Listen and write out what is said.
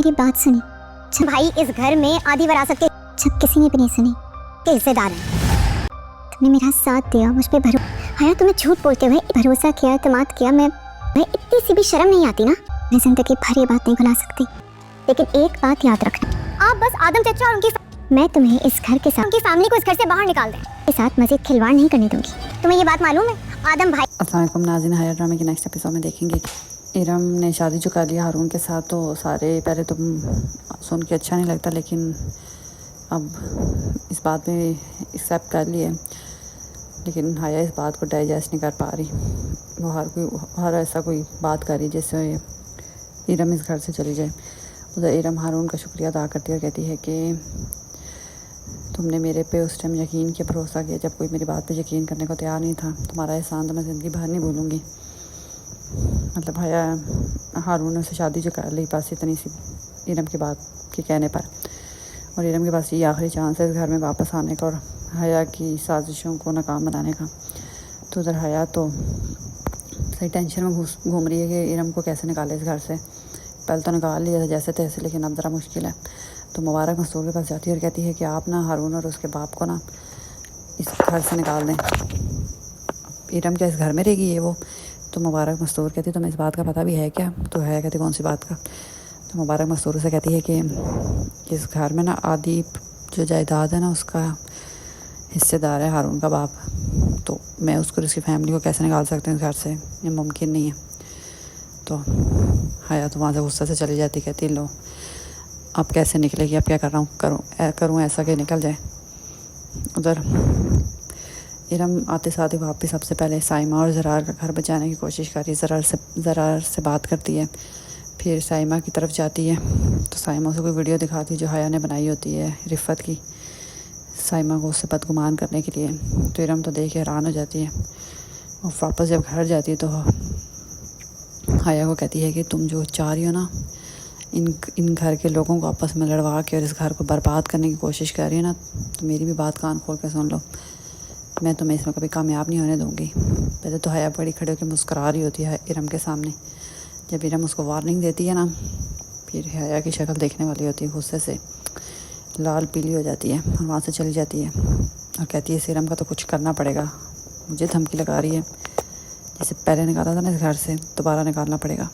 मेरी बात सुनी भाई, इस घर में आधी विरासत के जब किसी ने भी नहीं सुनी के हिस्सेदार हैं। तुमने मेरा साथ दिया, मुझ पे भरोसा, तुम्हें झूठ बोलते हुए भरोसा किया, एतमाद किया। मैं इतनी सी भी शर्म नहीं आती ना? मैं जिंदगी भर ये बात नहीं भुला सकती, लेकिन एक बात याद रखना, आप बस आदम चचा और उनकी मैं तुम्हें इस घर के साथ, उनकी फैमिली को इस घर से बाहर निकाल दें, के साथ मजीद खिलवाड़ नहीं करने दूंगी। तुम्हें ये बात मालूम है? आदम भाई। अस्सलाम वालेकुम नाज़रीन, हाया ड्रामे के नेक्स्ट एपिसोड में देखेंगे इरम ने शादी जो कर लिया हारून के साथ, तो सारे पहले तो सुन के अच्छा नहीं लगता, लेकिन अब इस बात में एक्सेप्ट कर लिए। लेकिन हाया इस बात को डाइजेस्ट नहीं कर पा रही। वो हर ऐसा कोई बात कर रही जिससे इरम इस घर से चली जाए। उधर इरम हारून का शुक्रिया अदा करती है और कहती है कि तुमने मेरे पे उस टाइम यकीन किया, भरोसा किया, जब कोई मेरी बात पे यकीन करने को तैयार नहीं था। तुम्हारा एहसान तो मैं ज़िंदगी भर नहीं भूलूंगी। मतलब हाया हारून ने उससे शादी जो कर ली बस इतनी सी इरम की बात के कहने पर, और इरम के पास ये आखिरी चांस है इस घर में वापस आने का और हाया की साजिशों को नाकाम बनाने का। तो उधर हाया तो सही टेंशन में घूम रही है कि इरम को कैसे निकाले इस घर से। पहले तो निकाल लिया था जैसे तैसे, लेकिन अब ज़रा मुश्किल है। तो मुबारक मस्तूर के पास जाती है और कहती है कि आप ना हारून और उसके बाप को ना इस घर से निकाल दें। इरम क्या इस घर में रहेगी ये वो? तो मुबारक मस्तूर कहती तुम्हें इस बात का पता भी है क्या? तो है कहती कौन सी बात का? तो मुबारक मस्तूर से कहती है कि इस घर में ना आधी जो जायदाद है ना उसका हिस्सेदार है हारून का बाप। तो मैं उसको उसकी फैमिली को कैसे निकाल सकती हूँ इस घर से? ये मुमकिन नहीं है। तो हाया तो वहाँ से गुस्से से चली जाती, कहती लो अब कैसे निकलेगी, अब क्या कर रहा हूँ, करूँ ऐसा कि निकल जाए। उधर इरम आते साथ ही वापस सबसे पहले साइमा और ज़रार का घर बचाने की कोशिश कर रही है। ज़रार से बात करती है, फिर साइमा की तरफ जाती है। तो साइमा उसे कोई वीडियो दिखाती है जो हाया ने बनाई होती है रिफ़त की, साइमा को उससे बदगुमान करने के लिए। तो इरम तो देख के हैरान हो जाती है और वापस जब घर जाती है तो हाया को कहती है कि तुम जो चाह रही हो ना, इन घर के लोगों को आपस में लड़वा के और इस घर को बर्बाद करने की कोशिश कर रही है ना, तो मेरी भी बात कान खोल के सुन लो, मैं तुम्हें इसमें कभी कामयाब नहीं होने दूंगी। पहले तो हाया बड़ी खड़े होकर मुस्कुरा रही होती है इरम के सामने। जब इरम उसको वार्निंग देती है ना, फिर हाया की शक्ल देखने वाली होती है, गुस्से से लाल पीली हो जाती है और वहाँ से चली जाती है और कहती है इस इरम का तो कुछ करना पड़ेगा, मुझे धमकी लगा रही है, जैसे पहले निकाला था ना इस घर से दोबारा निकालना पड़ेगा।